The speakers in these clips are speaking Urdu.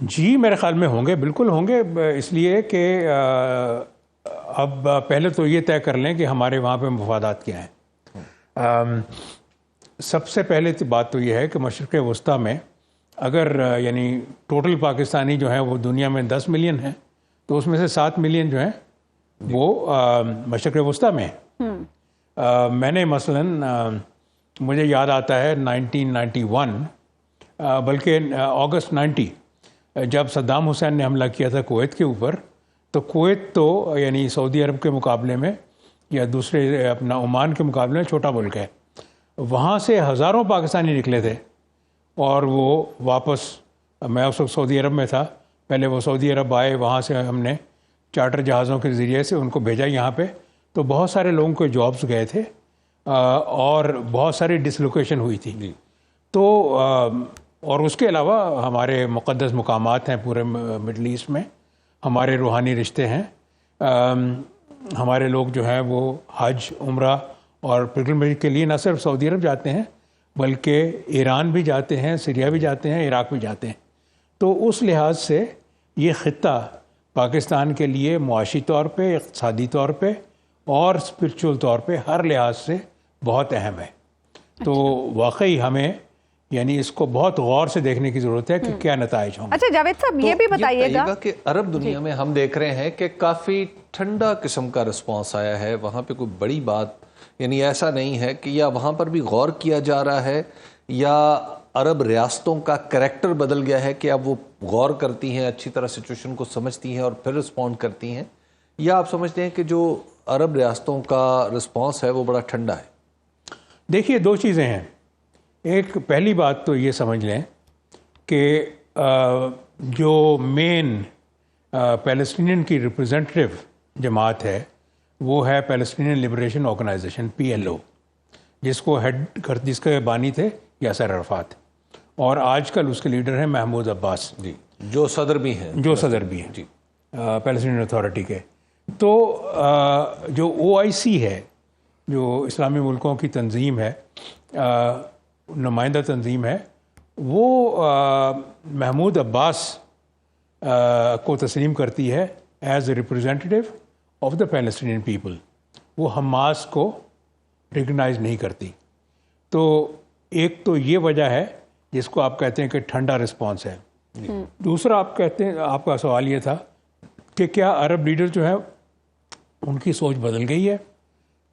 جی میرے خیال میں ہوں گے، بالکل ہوں گے، اس لیے کہ اب پہلے تو یہ طے کر لیں کہ ہمارے وہاں پہ مفادات کیا ہیں۔ سب سے پہلے بات تو یہ ہے کہ مشرق وسطیٰ میں اگر یعنی ٹوٹل پاکستانی جو ہیں وہ دنیا میں 10 ملین ہیں، تو اس میں سے 7 ملین جو ہیں وہ مشرق وسطیٰ میں ہیں۔ میں نے مثلاً مجھے یاد آتا ہے 1991 بلکہ اگست 90 جب صدام حسین نے حملہ کیا تھا کویت کے اوپر، تو کویت تو یعنی سعودی عرب کے مقابلے میں یا دوسرے اپنا عمان کے مقابلے میں چھوٹا ملک ہے، وہاں سے ہزاروں پاکستانی نکلے تھے اور وہ واپس، میں اس وقت سعودی عرب میں تھا، پہلے وہ سعودی عرب آئے، وہاں سے ہم نے چارٹر جہازوں کے ذریعے سے ان کو بھیجا یہاں پہ، تو بہت سارے لوگوں کے جابس گئے تھے اور بہت ساری ڈسلوکیشن ہوئی تھی۔ تو اور اس کے علاوہ ہمارے مقدس مقامات ہیں پورے مڈل ایسٹ میں، ہمارے روحانی رشتے ہیں، ہمارے لوگ جو ہیں وہ حج، عمرہ اور پلگرمیج کے لیے نہ صرف سعودی عرب جاتے ہیں بلکہ ایران بھی جاتے ہیں، سیریا بھی جاتے ہیں، عراق بھی جاتے ہیں۔ تو اس لحاظ سے یہ خطہ پاکستان کے لیے معاشی طور پہ، اقتصادی طور پہ اور اسپرچول طور پہ ہر لحاظ سے بہت اہم ہے۔ تو واقعی ہمیں یعنی اس کو بہت غور سے دیکھنے کی ضرورت ہے کہ کیا نتائج ہوں۔ اچھا جاوید صاحب یہ بھی بتائیے گا کہ عرب دنیا میں ہم دیکھ رہے ہیں کہ کافی ٹھنڈا قسم کا رسپانس آیا ہے، وہاں پہ کوئی بڑی بات یعنی ایسا نہیں ہے کہ یا وہاں پر بھی غور کیا جا رہا ہے یا عرب ریاستوں کا کریکٹر بدل گیا ہے کہ اب وہ غور کرتی ہیں، اچھی طرح سچویشن کو سمجھتی ہیں اور پھر رسپونڈ کرتی ہیں، یا آپ سمجھتے ہیں کہ جو عرب ریاستوں کا رسپانس ہے وہ بڑا ٹھنڈا ہے؟ دیکھیے دو چیزیں ہیں، ایک پہلی بات تو یہ سمجھ لیں کہ جو مین پیلسٹینین کی ریپرزینٹیو جماعت ہے وہ ہے پیلسٹینین لبریشن آرگنائزیشن PLO، جس کے بانی تھے یاسر عرفات، اور آج کل اس کے لیڈر ہیں محمود عباس، جی، جو صدر بھی ہیں جی پیلسٹینین اتھارٹی کے۔ تو جو OIC ہے، جو اسلامی ملکوں کی تنظیم ہے، نمائندہ تنظیم ہے، وہ محمود عباس کو تسلیم کرتی ہے as a representative of the Palestinian people, وہ حماس کو ریکگنائز نہیں کرتی۔ تو ایک تو یہ وجہ ہے جس کو آپ کہتے ہیں کہ ٹھنڈا رسپانس ہے۔ دوسرا آپ کہتے ہیں، آپ کا سوال یہ تھا کہ کیا عرب لیڈر جو ہیں ان کی سوچ بدل گئی ہے؟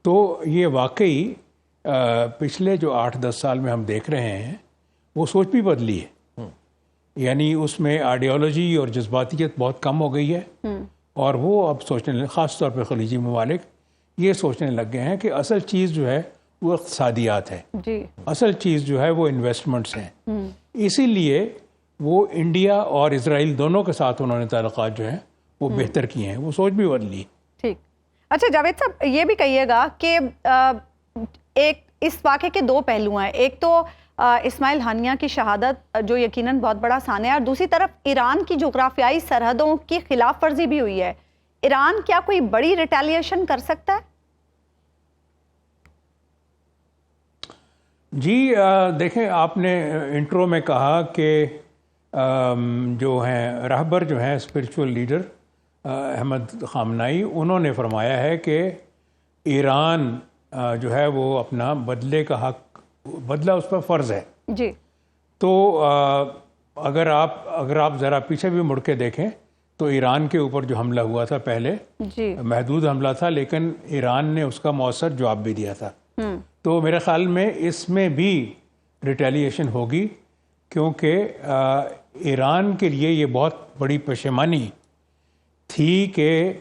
تو یہ واقعی پچھلے جو 8-10 سال میں ہم دیکھ رہے ہیں وہ سوچ بھی بدلی ہے، یعنی اس میں آئیڈیالوجی اور جذباتیت بہت کم ہو گئی ہے، اور وہ اب سوچنے، خاص طور پہ خلیجی ممالک یہ سوچنے لگ گئے ہیں کہ اصل چیز جو ہے وہ اقتصادیات ہے، اصل چیز جو ہے وہ انویسٹمنٹس ہیں۔ اسی لیے وہ انڈیا اور اسرائیل دونوں کے ساتھ انہوں نے تعلقات جو ہیں وہ بہتر کیے ہیں، وہ سوچ بھی بدلی۔ ٹھیک، اچھا جاوید صاحب یہ بھی کہیے گا کہ ایک اس واقعے کے دو پہلو ہیں، ایک تو اسماعیل ہانیہ کی شہادت جو یقیناً بہت بڑا سانحہ ہے، اور دوسری طرف ایران کی جغرافیائی سرحدوں کی خلاف ورزی بھی ہوئی ہے۔ ایران کیا کوئی بڑی ریٹیلیشن کر سکتا ہے؟ جی دیکھیں، آپ نے انٹرو میں کہا کہ جو ہیں رہبر جو ہیں اسپرچول لیڈر احمد خامنائی، انہوں نے فرمایا ہے کہ ایران جو ہے وہ اپنا بدلے کا حق، بدلہ اس پر فرض ہے۔ جی، تو اگر آپ ذرا پیچھے بھی مڑ کے دیکھیں تو ایران کے اوپر جو حملہ ہوا تھا پہلے، جی، محدود حملہ تھا لیکن ایران نے اس کا مؤثر جواب بھی دیا تھا۔ تو میرے خیال میں اس میں بھی ریٹیلیشن ہوگی، کیونکہ ایران کے لیے یہ بہت بڑی پشیمانی تھی کہ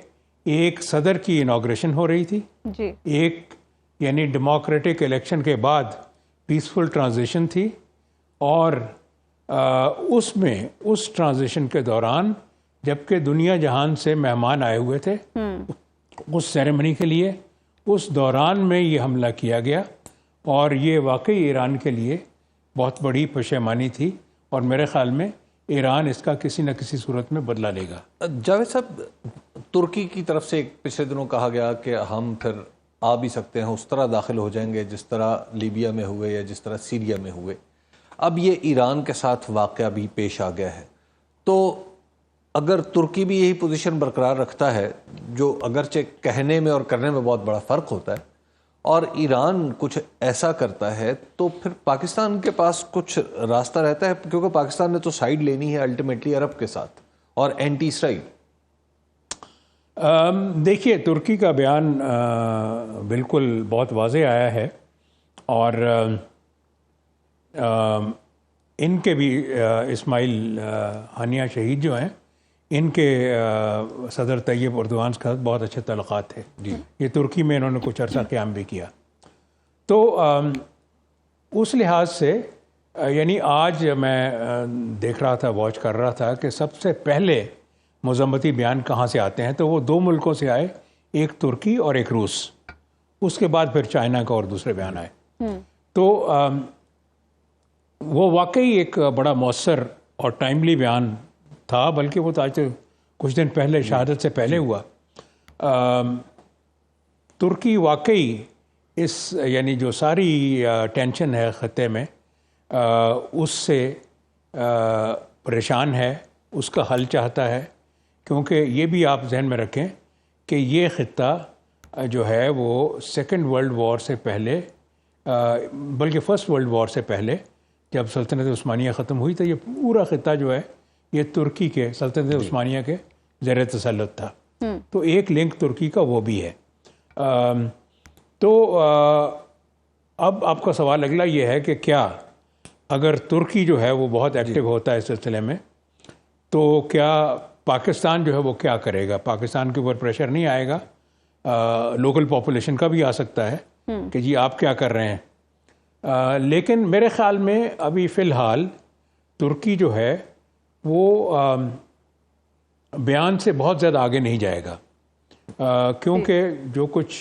ایک صدر کی انوگریشن ہو رہی تھی، جی، ایک یعنی ڈیموکریٹک الیکشن کے بعد پیسفل ٹرانزیشن تھی، اور اس میں اس ٹرانزیشن کے دوران جبکہ دنیا جہان سے مہمان آئے ہوئے تھے اس سیریمنی کے لیے، اس دوران میں یہ حملہ کیا گیا، اور یہ واقعی ایران کے لیے بہت بڑی پشیمانی تھی، اور میرے خیال میں ایران اس کا کسی نہ کسی صورت میں بدلہ لے گا۔ جاوید صاحب، ترکی کی طرف سے پچھلے دنوں کہا گیا کہ ہم پھر آ بھی سکتے ہیں، اس طرح داخل ہو جائیں گے جس طرح لیبیا میں ہوئے یا جس طرح سیریا میں ہوئے۔ اب یہ ایران کے ساتھ واقعہ بھی پیش آ گیا ہے، تو اگر ترکی بھی یہی پوزیشن برقرار رکھتا ہے، جو اگرچہ کہنے میں اور کرنے میں بہت بڑا فرق ہوتا ہے، اور ایران کچھ ایسا کرتا ہے، تو پھر پاکستان کے پاس کچھ راستہ رہتا ہے، کیونکہ پاکستان نے تو سائیڈ لینی ہے الٹیمیٹلی عرب کے ساتھ اور اینٹی اسرائیل۔ دیکھیے، ترکی کا بیان بالکل بہت واضح آیا ہے، اور ان کے بھی اسماعیل ہانیہ شہید جو ہیں، ان کے صدر طیب اردوان کے ساتھ بہت اچھے تعلقات تھے۔ یہ ترکی میں انہوں نے کچھ عرصہ قیام بھی کیا۔ تو اس لحاظ سے یعنی آج میں دیکھ رہا تھا، واچ کر رہا تھا کہ سب سے پہلے مذمتی بیان کہاں سے آتے ہیں، تو وہ دو ملکوں سے آئے، ایک ترکی اور ایک روس، اس کے بعد پھر چائنا کا اور دوسرے بیان آئے۔ تو وہ واقعی ایک بڑا مؤثر اور ٹائملی بیان تھا، بلکہ وہ تو آج کچھ دن پہلے شہادت سے پہلے ہوا۔ ترکی واقعی اس یعنی جو ساری ٹینشن ہے خطے میں، اس سے پریشان ہے، اس کا حل چاہتا ہے، کیونکہ یہ بھی آپ ذہن میں رکھیں کہ یہ خطہ جو ہے وہ سیکنڈ ورلڈ وار سے پہلے، بلکہ فرسٹ ورلڈ وار سے پہلے جب سلطنت عثمانیہ ختم ہوئی تو یہ پورا خطہ جو ہے یہ ترکی کے سلطنت عثمانیہ کے زیر تسلط تھا۔ تو ایک لنک ترکی کا وہ بھی ہے۔ تو اب آپ کا سوال اگلا یہ ہے کہ کیا اگر ترکی جو ہے وہ بہت ایکٹیو ہوتا ہے اس سلسلے میں، تو کیا پاکستان جو ہے وہ کیا کرے گا؟ پاکستان کے اوپر پریشر نہیں آئے گا؟ لوکل پاپولیشن کا بھی آ سکتا ہے کہ جی آپ کیا کر رہے ہیں؟ لیکن میرے خیال میں ابھی فی الحال ترکی جو ہے وہ بیان سے بہت زیادہ آگے نہیں جائے گا، کیونکہ جو کچھ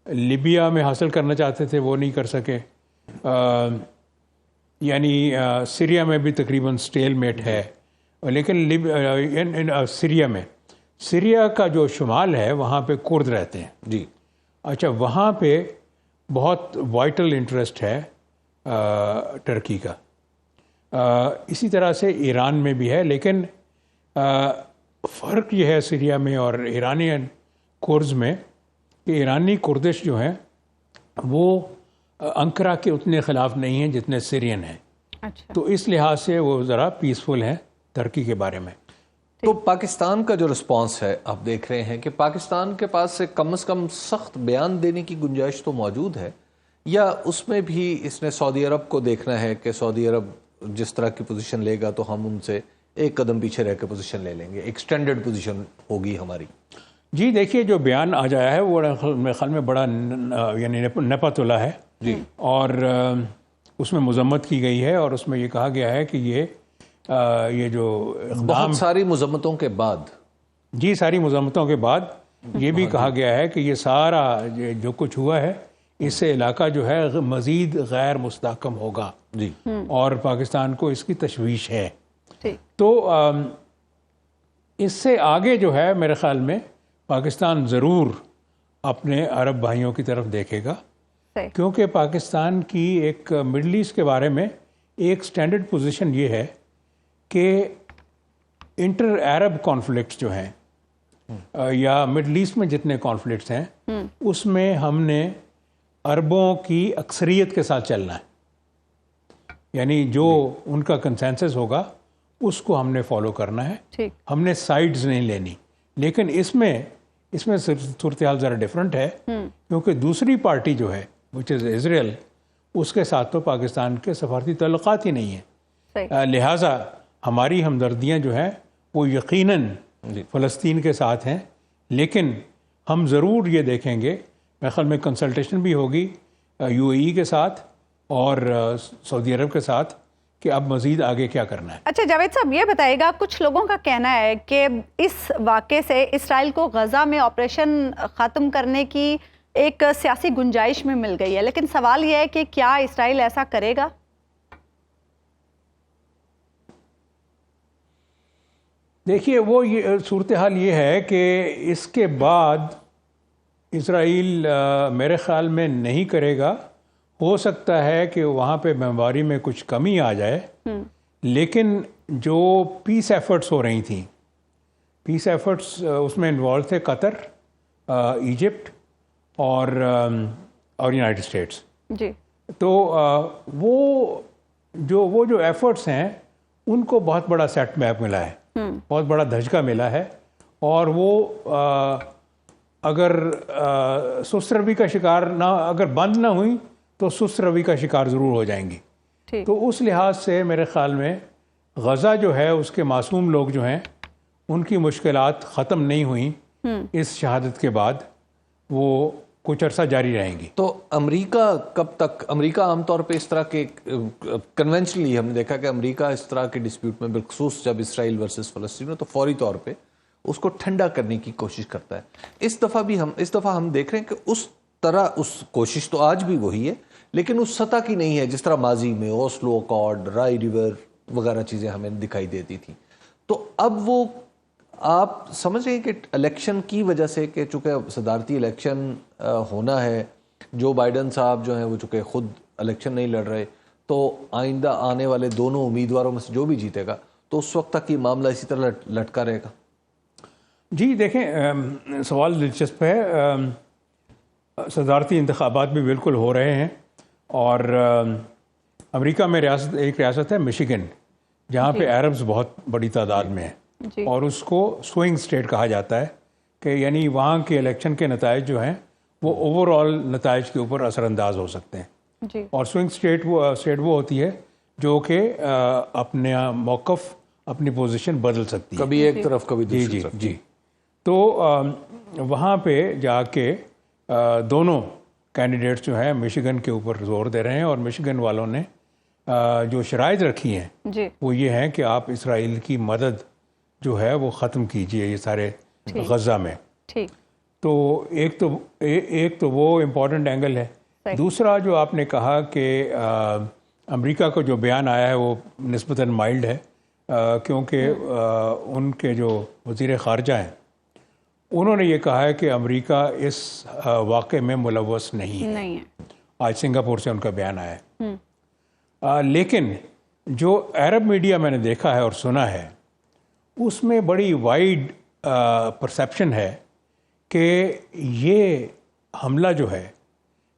لیبیا میں حاصل کرنا چاہتے تھے وہ نہیں کر سکے، یعنی سیریا میں بھی تقریباً سٹیل میٹ ہے، لیکن سیریا کا جو شمال ہے وہاں پہ کرد رہتے ہیں۔ جی اچھا، وہاں پہ بہت وائٹل انٹرسٹ ہے ٹرکی کا، اسی طرح سے ایران میں بھی ہے، لیکن فرق یہ ہے سیریا میں اور ایرانی کرز میں کہ ایرانی کردش جو ہیں وہ انقرہ کے اتنے خلاف نہیں ہیں جتنے سیرین ہیں۔ اچھا، تو اس لحاظ سے وہ ذرا پیسفل ہیں ترکی کے بارے میں۔ تو پاکستان کا جو رسپانس ہے، آپ دیکھ رہے ہیں کہ پاکستان کے پاس سے کم از کم سخت بیان دینے کی گنجائش تو موجود ہے، یا اس میں بھی اس نے سعودی عرب کو دیکھنا ہے کہ سعودی عرب جس طرح کی پوزیشن لے گا تو ہم ان سے ایک قدم پیچھے رہ کے پوزیشن لے لیں گے، ایکسٹینڈڈ پوزیشن ہوگی ہماری؟ جی دیکھیے، جو بیان آ جایا ہے وہ میرے خیال میں بڑا یعنی نپا تلا ہے، جی، اور اس میں مذمت کی گئی ہے، اور اس میں یہ کہا گیا ہے کہ یہ جو اقدام، بہت ساری مذمتوں کے بعد، جی ساری مذمتوں کے بعد یہ بھی کہا گیا ہے کہ یہ سارا جو کچھ ہوا ہے اس سے علاقہ جو ہے مزید غیر مستحکم ہوگا، جی، اور پاکستان کو اس کی تشویش ہے۔ ٹھیک، تو اس سے آگے جو ہے میرے خیال میں پاکستان ضرور اپنے عرب بھائیوں کی طرف دیکھے گا، صحیح، کیونکہ پاکستان کی ایک مڈل ایسٹ کے بارے میں ایک سٹینڈرڈ پوزیشن یہ ہے کہ انٹر عرب کانفلکٹس جو ہیں یا مڈل ایسٹ میں جتنے کانفلکٹس ہیں اس میں ہم نے عربوں کی اکثریت کے ساتھ چلنا ہے، یعنی جو ان کا کنسنسس ہوگا اس کو ہم نے فالو کرنا ہے، ٹھیک، ہم نے سائیڈز نہیں لینی۔ لیکن اس میں صورتحال ذرا ڈفرینٹ ہے، کیونکہ دوسری پارٹی جو ہے وچ از اسرائیل، اس کے ساتھ تو پاکستان کے سفارتی تعلقات ہی نہیں ہیں، صحیح، لہٰذا ہماری ہمدردیاں جو ہیں وہ یقیناً فلسطین کے ساتھ ہیں، لیکن ہم ضرور یہ دیکھیں گے، میرے خیال میں کنسلٹیشن بھی ہوگی یو اے ای کے ساتھ اور سعودی عرب کے ساتھ کہ اب مزید آگے کیا کرنا ہے۔ اچھا جاوید صاحب، یہ بتائیے گا، کچھ لوگوں کا کہنا ہے کہ اس واقعے سے اسرائیل کو غزہ میں آپریشن ختم کرنے کی ایک سیاسی گنجائش میں مل گئی ہے، لیکن سوال یہ ہے کہ کیا اسرائیل ایسا کرے گا؟ دیکھیے، وہ صورتحال یہ ہے کہ اس کے بعد اسرائیل میرے خیال میں نہیں کرے گا، ہو سکتا ہے کہ وہاں پہ بمباری میں کچھ کمی آ جائے، لیکن جو پیس ایفرٹس ہو رہی تھیں، پیس ایفرٹس اس میں انوالو تھے قطر، ایجپٹ اور یونائٹڈ اسٹیٹس. جی. تو وہ جو ایفرٹس ہیں ان کو بہت بڑا سیٹ بیک ملا ہے، بہت بڑا دھچکا ملا ہے، اور وہ اگر سست روی کا شکار نہ، اگر بند نہ ہوئی تو سست روی کا شکار ضرور ہو جائیں گی. تو اس لحاظ سے میرے خیال میں غزہ جو ہے اس کے معصوم لوگ جو ہیں ان کی مشکلات ختم نہیں ہوئیں اس شہادت کے بعد، وہ کچھ عرصہ جاری رہیں گی. تو امریکہ کب تک، امریکہ عام طور پہ اس طرح کے کنونشنلی ہم نے دیکھا کہ امریکہ اس طرح کے ڈسپیوٹ میں بالخصوص جب اسرائیل ورسز فلسطین ہو تو فوری طور پہ اس کو ٹھنڈا کرنے کی کوشش کرتا ہے. اس دفعہ ہم دیکھ رہے ہیں کہ اس طرح اس کوشش تو آج بھی وہی ہے، لیکن اس سطح کی نہیں ہے جس طرح ماضی میں اوسلو اکارڈ، رائی ریور وغیرہ چیزیں ہمیں دکھائی دیتی تھیں. تو اب وہ آپ سمجھ رہے ہیں کہ الیکشن کی وجہ سے، کہ چونکہ صدارتی الیکشن ہونا ہے، جو بائیڈن صاحب جو ہیں وہ چونکہ خود الیکشن نہیں لڑ رہے، تو آئندہ آنے والے دونوں امیدواروں میں سے جو بھی جیتے گا تو اس وقت تک یہ معاملہ اسی طرح لٹکا رہے گا؟ جی دیکھیں، سوال دلچسپ ہے. صدارتی انتخابات بھی بالکل ہو رہے ہیں، اور امریکہ میں ایک ریاست ہے مشیگن، جہاں پہ عربز بہت بڑی تعداد میں ہیں، اور اس کو سوئنگ اسٹیٹ کہا جاتا ہے، کہ یعنی وہاں کے الیکشن کے نتائج جو ہیں وہ اوور آل نتائج کے اوپر اثر انداز ہو سکتے ہیں. اور سوئنگ اسٹیٹ وہ ہوتی ہے جو کہ اپنے موقف، اپنی پوزیشن بدل سکتی ہے، کبھی ایک طرف کبھی دوسری طرف. جی. تو وہاں پہ جا کے دونوں کینڈیڈیٹس جو ہیں مشیگن کے اوپر زور دے رہے ہیں، اور مشیگن والوں نے جو شرائط رکھی ہیں وہ یہ ہیں کہ آپ اسرائیل کی مدد جو ہے وہ ختم کیجئے یہ سارے غزہ میں. تو ایک تو وہ امپورٹنٹ اینگل ہے. دوسرا جو آپ نے کہا کہ امریکہ کا جو بیان آیا ہے وہ نسبتاً مائلڈ ہے، کیونکہ ان کے جو وزیر خارجہ ہیں انہوں نے یہ کہا ہے کہ امریکہ اس واقعے میں ملوث نہیں ہے. آج سنگاپور سے ان کا بیان آیا ہے. لیکن جو عرب میڈیا میں نے دیکھا ہے اور سنا ہے اس میں بڑی وائڈ پرسیپشن ہے کہ یہ حملہ جو ہے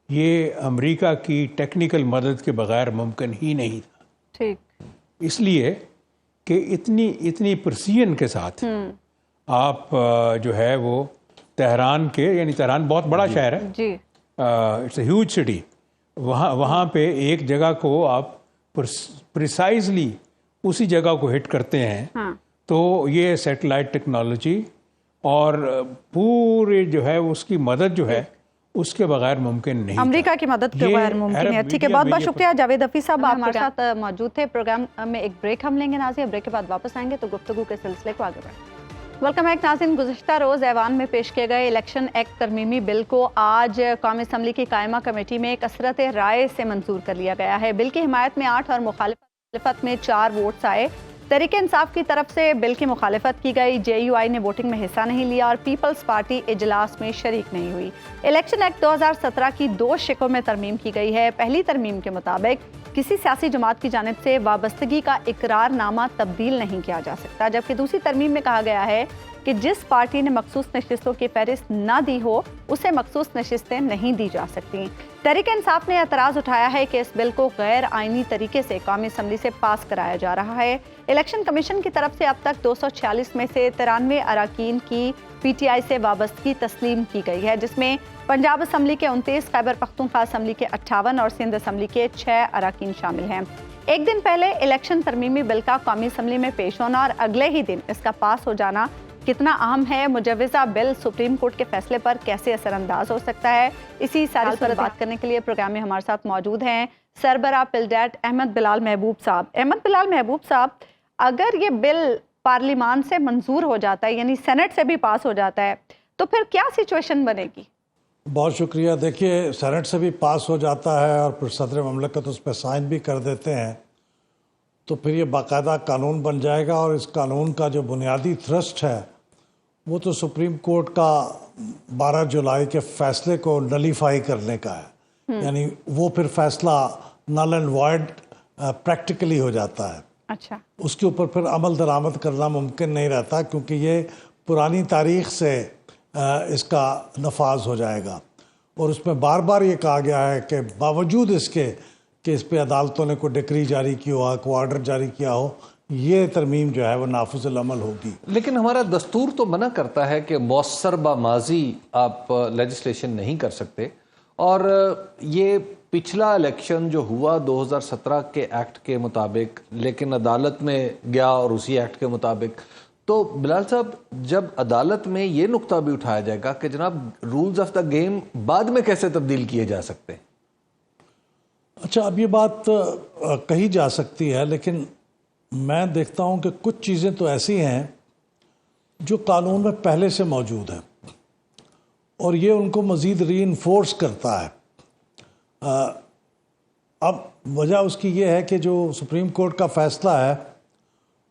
یہ امریکہ کی ٹیکنیکل مدد کے بغیر ممکن ہی نہیں تھا. اس لیے کہ اتنی پرسیژن کے ساتھ آپ جو ہے وہ تہران کے، یعنی تہران بہت بڑا شہر ہے، اٹس اے ہیوج سٹی، وہاں پہ ایک جگہ کو آپ پریسائزلی اسی جگہ کو ہٹ کرتے ہیں. تو یہ سیٹلائٹ ٹیکنالوجی اور پورے جو ہے اس کی مدد جو ہے اس کے بغیر ممکن نہیں، امریکہ کی مدد کے بغیر ممکن ہے. ٹھیک ہے، بہت بہت شکریہ جاوید حفیظ صاحب، آپ ہمارے ساتھ موجود تھے. پروگرام میں ایک بریک ہم لیں گے ناظرین، بریک کے بعد واپس آئیں گے تو گفتگو کے سلسلے کو آگے بڑھیں. ویلکم بیک ناظرین. گزشتہ روز ایوان میں پیش کیے گئے الیکشن ایکٹ ترمیمی بل کو آج قومی اسمبلی کی قائمہ کمیٹی میں کثرت رائے سے منظور کر لیا گیا ہے. بل کی حمایت میں 8 اور مخالفت میں 4 ووٹس آئے. تحریک انصاف کی طرف سے بل کی مخالفت کی گئی. جے یو آئی نے ووٹنگ میں حصہ نہیں لیا اور پیپلز پارٹی اجلاس میں شریک نہیں ہوئی. الیکشن ایکٹ 2017 کی 2 شقوں میں ترمیم کی گئی ہے. پہلی ترمیم کے مطابق کسی سیاسی جماعت کی جانب سے وابستگی کا اقرار نامہ تبدیل نہیں کیا جا سکتا، جبکہ دوسری ترمیم میں کہا گیا ہے کہ جس پارٹی نے مخصوص نشستوں کی فہرست نہ دی ہو اسے مخصوص نشستیں نہیں دی جا سکتی. تحریک انصاف نے اعتراض اٹھایا ہے کہ اس بل کو غیر آئینی طریقے سے قومی اسمبلی سے پاس کرایا جا رہا ہے. الیکشن کمیشن کی طرف سے اب تک 246 میں سے 93 اراکین کی پی ٹی آئی سے وابستگی تسلیم کی گئی ہے، جس میں پنجاب اسمبلی کے 29، خیبر پختونخوا اسمبلی کے 58 اور سندھ اسمبلی کے 6 اراکین شامل ہیں. ایک دن پہلے الیکشن ترمیمی بل کا قومی اسمبلی میں پیش ہونا اور اگلے ہی دن اس کا پاس ہو جانا کتنا اہم ہے؟ مجوزہ بل سپریم کورٹ کے فیصلے پر کیسے اثر انداز ہو سکتا ہے؟ اسی ساری پر بات کرنے کے لیے پروگرام میں ہمارے ساتھ موجود ہیں سربراہ پلڈیٹ احمد بلال محبوب صاحب. احمد بلال محبوب صاحب، اگر یہ بل پارلیمان سے منظور ہو جاتا ہے، یعنی سینٹ سے بھی پاس ہو جاتا ہے، تو پھر کیا سچویشن بنے گی؟ بہت شکریہ. دیکھیے، سینٹ سے بھی پاس ہو جاتا ہے اور پھر صدر مملکت اس پہ سائن بھی کر دیتے ہیں تو پھر یہ باقاعدہ قانون بن جائے گا، اور اس قانون کا جو بنیادی تھرسٹ ہے وہ تو سپریم کورٹ کا 12 جولائی کے فیصلے کو نلیفائی کرنے کا ہے. یعنی وہ پھر فیصلہ نل اینڈ وائڈ پریکٹیکلی ہو جاتا ہے. اچھا، اس کے اوپر پھر عمل درآمد کرنا ممکن نہیں رہتا، کیونکہ یہ پرانی تاریخ سے اس کا نفاذ ہو جائے گا. اور اس میں بار بار یہ کہا گیا ہے کہ باوجود اس کے کہ اس پہ عدالتوں نے کوئی ڈکری جاری کی ہو، کوئی آرڈر جاری کیا ہو، یہ ترمیم جو ہے وہ نافذ العمل ہوگی. لیکن ہمارا دستور تو منع کرتا ہے کہ مؤثر باماضی آپ لیجسلیشن نہیں کر سکتے. اور یہ پچھلا الیکشن جو ہوا 2017 کے ایکٹ کے مطابق، لیکن عدالت میں گیا اور اسی ایکٹ کے مطابق، تو بلال صاحب جب عدالت میں یہ نقطہ بھی اٹھایا جائے گا کہ جناب رولز آف دا گیم بعد میں کیسے تبدیل کیے جا سکتے ہیں؟ اچھا، اب یہ بات کہی جا سکتی ہے، لیکن میں دیکھتا ہوں کہ کچھ چیزیں تو ایسی ہیں جو قانون میں پہلے سے موجود ہیں اور یہ ان کو مزید ری انفورس کرتا ہے. اب وجہ اس کی یہ ہے کہ جو سپریم کورٹ کا فیصلہ ہے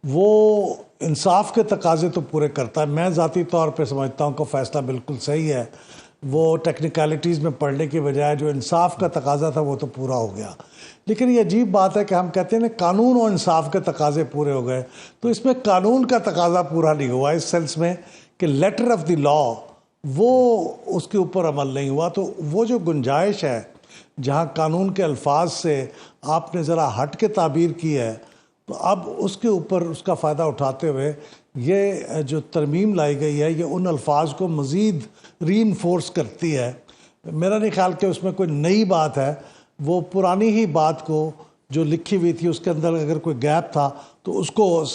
وہ انصاف کے تقاضے تو پورے کرتا ہے. میں ذاتی طور پہ سمجھتا ہوں کہ فیصلہ بالکل صحیح ہے. وہ ٹیکنیکلٹیز میں پڑھنے کی بجائے جو انصاف کا تقاضا تھا وہ تو پورا ہو گیا. لیکن یہ عجیب بات ہے کہ ہم کہتے ہیں نا قانون اور انصاف کے تقاضے پورے ہو گئے، تو اس میں قانون کا تقاضا پورا نہیں ہوا، اس سینس میں کہ لیٹر آف دی لا وہ اس کے اوپر عمل نہیں ہوا. تو وہ جو گنجائش ہے جہاں قانون کے الفاظ سے آپ نے ذرا ہٹ کے تعبیر کی ہے، تو اب اس کے اوپر اس کا فائدہ اٹھاتے ہوئے یہ جو ترمیم لائی گئی ہے یہ ان الفاظ کو مزید ری انفورس کرتی ہے. میرا نہیں خیال کہ اس میں کوئی نئی بات ہے، وہ پرانی ہی بات کو جو لکھی ہوئی تھی اس کے اندر اگر کوئی گیپ تھا تو اس کو اس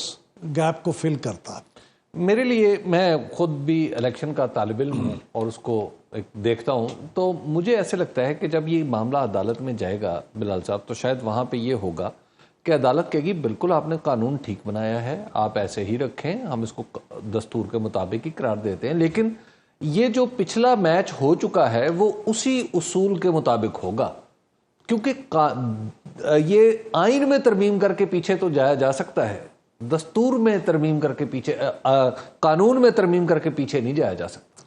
گیپ کو فل کرتا ہے. میرے لیے، میں خود بھی الیکشن کا طالب علم ہوں اور اس کو دیکھتا ہوں، تو مجھے ایسے لگتا ہے کہ جب یہ معاملہ عدالت میں جائے گا بلال صاحب، تو شاید وہاں پہ یہ ہوگا کہ عدالت کہے گی بالکل آپ نے قانون ٹھیک بنایا ہے، آپ ایسے ہی رکھیں، ہم اس کو دستور کے مطابق ہی قرار دیتے ہیں، لیکن یہ جو پچھلا میچ ہو چکا ہے وہ اسی اصول کے مطابق ہوگا. کیونکہ یہ آئین میں ترمیم کر کے پیچھے تو جایا جا سکتا ہے، دستور میں ترمیم کر کے پیچھے، قانون میں ترمیم کر کے پیچھے نہیں جایا جا سکتا.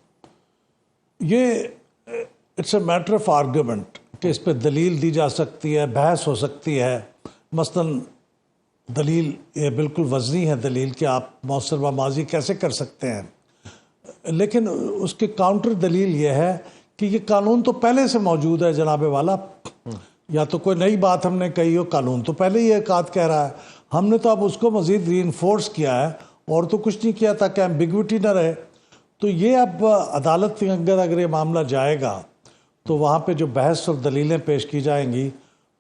یہ it's a matter of argument کہ اس پہ دلیل دی جا سکتی ہے، بحث ہو سکتی ہے. مثلاً دلیل یہ بالکل وزنی ہے دلیل کہ آپ مؤثر باماضی کیسے کر سکتے ہیں، لیکن اس کے کاؤنٹر دلیل یہ ہے کہ یہ قانون تو پہلے سے موجود ہے جناب والا. یا تو کوئی نئی بات ہم نے کہی ہو، قانون تو پہلے ہی ایک آدھ کہہ رہا ہے، ہم نے تو اب اس کو مزید ری انفورس کیا ہے اور تو کچھ نہیں کیا تاکہ ایمبیگوٹی نہ رہے. تو یہ اب عدالت کے اگر یہ معاملہ جائے گا تو وہاں پہ جو بحث اور دلیلیں پیش کی جائیں گی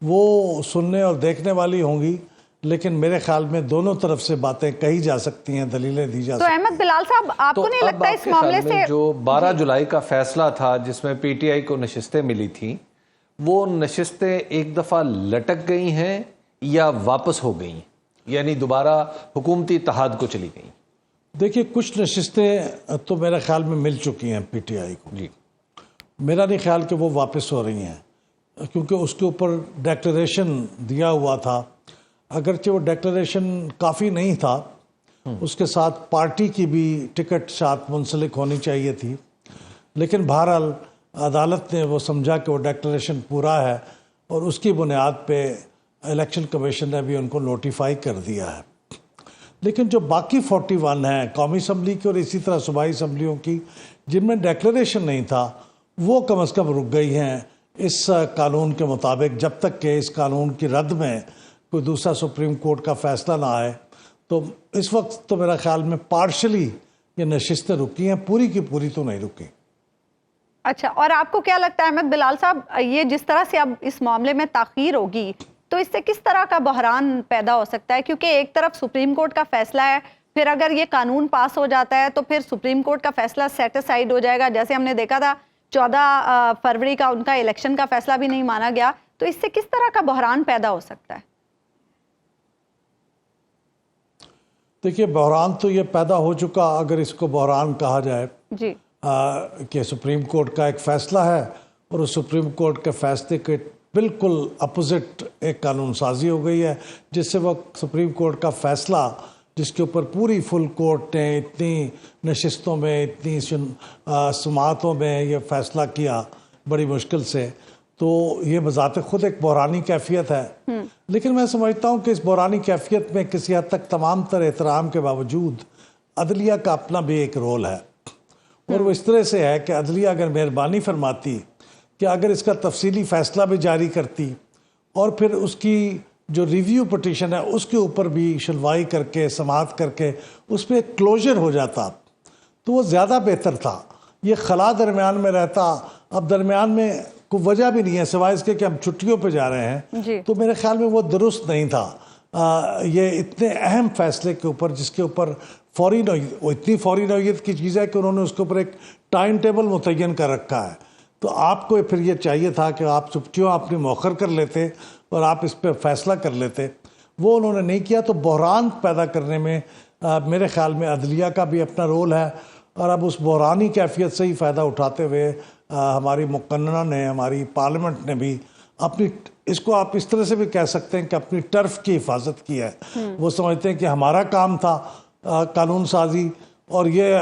وہ سننے اور دیکھنے والی ہوں گی، لیکن میرے خیال میں دونوں طرف سے باتیں کہی جا سکتی ہیں، دلیلیں دی جا تو سکتی ہیں. احمد بلال صاحب، آپ کو نہیں لگتا اس معاملے سے جو 12 جولائی کا فیصلہ تھا جس میں پی ٹی آئی کو نشستیں ملی تھیں، وہ نشستیں ایک دفعہ لٹک گئی ہیں یا واپس ہو گئی، یعنی دوبارہ حکومتی اتحاد کو چلی گئی؟ دیکھیے، کچھ نشستیں تو میرے خیال میں مل چکی ہیں پی ٹی آئی کو. جی، میرا نہیں خیال کہ وہ واپس ہو رہی ہیں، کیونکہ اس کے اوپر ڈیکلریشن دیا ہوا تھا. اگرچہ وہ ڈیکلریشن کافی نہیں تھا، اس کے ساتھ پارٹی کی بھی ٹکٹ ساتھ منسلک ہونی چاہیے تھی، لیکن بہرحال عدالت نے وہ سمجھا کہ وہ ڈیکلریشن پورا ہے اور اس کی بنیاد پہ الیکشن کمیشن نے بھی ان کو نوٹیفائی کر دیا ہے. لیکن جو باقی 41 ہیں قومی اسمبلی کی اور اسی طرح صوبائی اسمبلیوں کی جن میں ڈیکلریشن نہیں تھا، وہ کم از کم رک گئی ہیں اس قانون کے مطابق جب تک کہ اس قانون کی رد میں کوئی دوسرا سپریم کورٹ کا فیصلہ نہ آئے. تو اس وقت تو میرا خیال میں پارشلی یہ نشستیں رکی ہیں، پوری کی پوری تو نہیں رکی. اچھا، اور آپ کو کیا لگتا ہے احمد بلال صاحب، یہ جس طرح سے اب اس معاملے میں تاخیر ہوگی تو اس سے کس طرح کا بحران پیدا ہو سکتا ہے؟ کیونکہ ایک طرف سپریم کورٹ کا فیصلہ ہے، پھر اگر یہ قانون پاس ہو جاتا ہے تو پھر سپریم کورٹ کا فیصلہ سیٹ اسائیڈ ہو جائے گا. جیسے ہم نے دیکھا تھا 14 فروری کا ان کا الیکشن کا فیصلہ بھی نہیں مانا گیا. تو اس سے کس طرح کا بحران پیدا ہو سکتا ہے؟ دیکھیے، بحران تو یہ پیدا ہو چکا، اگر اس کو بحران کہا جائے، جی، کہ سپریم کورٹ کا ایک فیصلہ ہے اور اس سپریم کورٹ کے فیصلے کے بالکل اپوزٹ ایک قانون سازی ہو گئی ہے، جس سے وہ سپریم کورٹ کا فیصلہ جس کے اوپر پوری فل کورٹ نے اتنی نشستوں میں، اتنی سماعتوں میں یہ فیصلہ کیا بڑی مشکل سے، تو یہ بذات خود ایک بحرانی کیفیت ہے. لیکن میں سمجھتا ہوں کہ اس بحرانی کیفیت میں کسی حد تک تمام تر احترام کے باوجود عدلیہ کا اپنا بھی ایک رول ہے، اور وہ اس طرح سے ہے کہ عدلیہ اگر مہربانی فرماتی کہ اگر اس کا تفصیلی فیصلہ بھی جاری کرتی اور پھر اس کی جو ریویو پٹیشن ہے اس کے اوپر بھی شنوائی کر کے سماعت کر کے اس پہ ایک کلوجر ہو جاتا تو وہ زیادہ بہتر تھا. یہ خلا درمیان میں رہتا، اب درمیان میں کوئی وجہ بھی نہیں ہے سوائے اس کے کہ ہم چھٹیوں پہ جا رہے ہیں، تو میرے خیال میں وہ درست نہیں تھا. یہ اتنے اہم فیصلے کے اوپر جس کے اوپر فوری نوعیت، وہ اتنی فوری نوعیت کی چیز ہے کہ انہوں نے اس کے اوپر ایک ٹائم ٹیبل متعین کر رکھا ہے. تو آپ کو پھر یہ چاہیے تھا کہ آپ چھٹیوں اپنی مؤخر کر لیتے اور آپ اس پہ فیصلہ کر لیتے. وہ انہوں نے نہیں کیا. تو بحران پیدا کرنے میں میرے خیال میں عدلیہ کا بھی اپنا رول ہے، اور اب اس بحرانی کیفیت سے ہی فائدہ اٹھاتے ہوئے ہماری مقننہ نے، ہماری پارلیمنٹ نے بھی اپنی، اس کو آپ اس طرح سے بھی کہہ سکتے ہیں کہ اپنی ٹرف کی حفاظت کی ہے. وہ سمجھتے ہیں کہ ہمارا کام تھا قانون سازی، اور یہ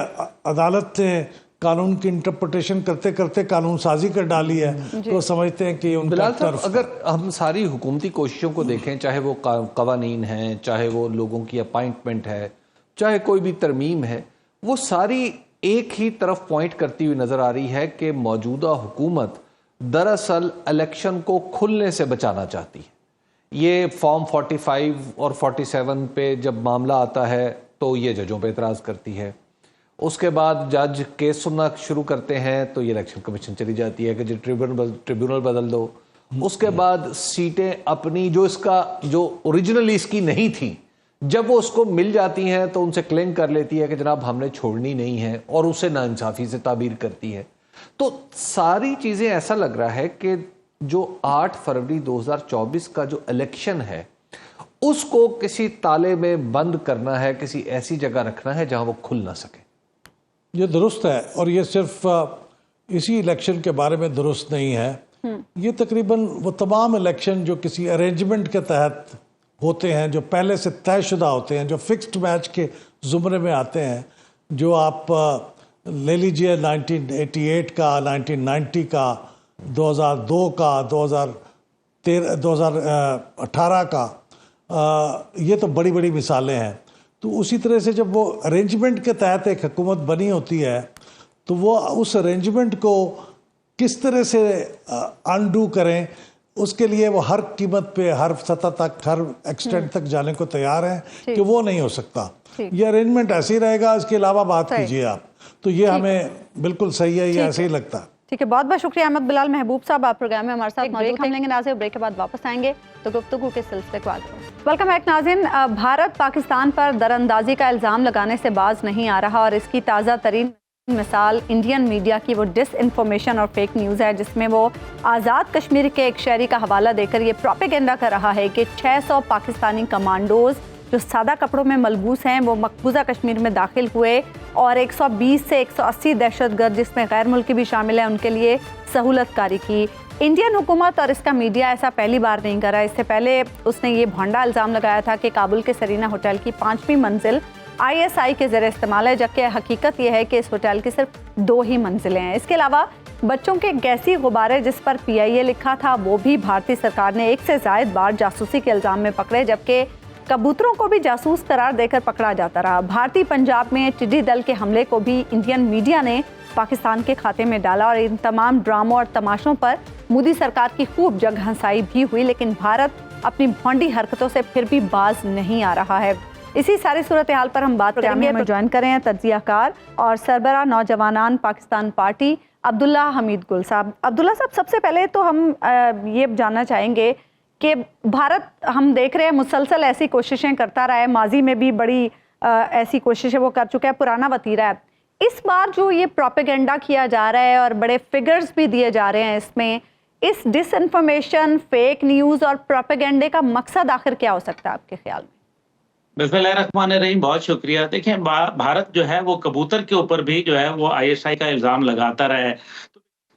عدالت نے قانون کی انٹرپریٹیشن کرتے کرتے قانون سازی کر ڈالی ہے. تو سمجھتے ہیں کہ ان کا بلال صاحب، ٹرف، اگر ہم ساری حکومتی کوششوں کو دیکھیں، چاہے وہ قوانین ہیں، چاہے وہ لوگوں کی اپائنٹمنٹ ہے، چاہے کوئی بھی ترمیم ہے، وہ ساری ایک ہی طرف پوائنٹ کرتی ہوئی نظر آ رہی ہے کہ موجودہ حکومت دراصل الیکشن کو کھلنے سے بچانا چاہتی ہے. یہ فارم 45 اور 47 پہ جب معاملہ آتا ہے تو یہ ججوں پہ اعتراض کرتی ہے. اس کے بعد جج کیس سننا شروع کرتے ہیں تو یہ الیکشن کمیشن چلی جاتی ہے کہ جی ٹریبیونل بدل دو. اس کے بعد سیٹیں اپنی جو اوریجنلی اس کی نہیں تھی، جب وہ اس کو مل جاتی ہیں تو ان سے کلیم کر لیتی ہے کہ جناب ہم نے چھوڑنی نہیں ہے، اور اسے ناانصافی سے تعبیر کرتی ہے. تو ساری چیزیں ایسا لگ رہا ہے کہ جو 8 فروری 2024 کا جو الیکشن ہے اس کو کسی تالے میں بند کرنا ہے، کسی ایسی جگہ رکھنا ہے جہاں وہ کھل نہ سکے. یہ درست ہے، اور یہ صرف اسی الیکشن کے بارے میں درست نہیں ہے. یہ تقریباً وہ تمام الیکشن جو کسی ارینجمنٹ کے تحت ہوتے ہیں، جو پہلے سے طے شدہ ہوتے ہیں، جو فکسڈ میچ کے زمرے میں آتے ہیں، جو آپ لے لیجئے 1988 کا، 1990 کا، 2002 کا، 2018 کا، یہ تو بڑی بڑی مثالیں ہیں. تو اسی طرح سے جب وہ ارینجمنٹ کے تحت ایک حکومت بنی ہوتی ہے تو وہ اس ارینجمنٹ کو کس طرح سے انڈو کریں، اس کے لیے وہ ہر قیمت پہ، ہر سطح تک، ہر ایکسٹینٹ تک جانے کو تیار ہیں کہ وہ نہیں ہو سکتا. یہ ارینجمنٹ ایسے ہی رہے گا، اس کے علاوہ بات کیجئے آپ. تو یہ ہمیں بالکل صحیح ہے، یہ ایسے ہی لگتا ہے. ٹھیک ہے، بہت بہت شکریہ احمد بلال محبوب صاحب، آپ پروگرام میں ہمارے ساتھ موجود ہیں. ہم لیں گے ناظرین، بریک کے بعد واپس آئیں گے تو گفتگو کے سلسلے کو آگے. ویلکم بیک ناظرین. بھارت پاکستان پر دراندازی کا الزام لگانے سے باز نہیں آ رہا، اور اس کی تازہ ترین مثال انڈین میڈیا کی وہ ڈس انفارمیشن اور فیک نیوز ہے، جس میں وہ آزاد کشمیر کے ایک شہری کا حوالہ دے کر یہ پروپیگنڈا کر رہا ہے کہ 600 پاکستانی کمانڈوز جو سادہ کپڑوں میں ملبوس ہیں وہ مقبوضہ کشمیر میں داخل ہوئے، اور 120 سے 180 دہشت گرد جس میں غیر ملکی بھی شامل ہیں ان کے لیے سہولت کاری کی. انڈین حکومت اور اس کا میڈیا ایسا پہلی بار نہیں کر رہا. اس سے پہلے اس نے یہ بھونڈا الزام لگایا تھا کہ کابل کے سرینا ہوٹل کی 5ویں منزل ISI کے زیر استعمال ہے، جبکہ حقیقت یہ ہے کہ اس ہوٹل کی صرف 2 ہی منزلیں ہیں. اس کے علاوہ بچوں کے گیسی غبارے جس پر PIA لکھا تھا وہ بھی بھارتی سرکار نے 1 سے زائد بار جاسوسی کے الزام میں پکڑے، جبکہ کبوتروں کو بھی جاسوس قرار دے کر پکڑا جاتا رہا. بھارتی پنجاب میں ٹڈی دل کے حملے کو بھی انڈین میڈیا نے پاکستان کے کھاتے میں ڈالا، اور ان تمام ڈراموں اور تماشوں پر مودی سرکار کی خوب جگ ہنسائی بھی ہوئی، لیکن بھارت اپنی بھونڈی حرکتوں سے پھر بھی باز نہیں آ رہا ہے. اسی ساری صورتحال پر ہم بات کریں گے. ہمیں جوائن کریں ہیں تجزیہ کار اور سربراہ نوجوانان پاکستان پارٹی عبداللہ حمید گل صاحب. عبداللہ صاحب، سب سے پہلے تو ہم یہ جاننا چاہیں گے کہ بھارت، ہم دیکھ رہے ہیں مسلسل ایسی کوششیں کرتا رہا ہے، ماضی میں بھی بڑی ایسی کوششیں وہ کر چکا ہے، پرانا وتیرہ ہے. اس بار جو یہ پروپیگنڈا کیا جا رہا ہے اور بڑے فگرز بھی دیے جا رہے ہیں، اس میں اس ڈس انفارمیشن، فیک نیوز اور پروپیگنڈے کا مقصد آخر کیا ہو سکتا ہے آپ کے خیال میں؟ بسم اللہ الرحمن الرحیم. بہت شکریہ. دیکھیں، بھارت جو ہے وہ کبوتر کے اوپر بھی جو ہے وہ ISI کا الزام لگاتا رہا ہے.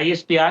ISPR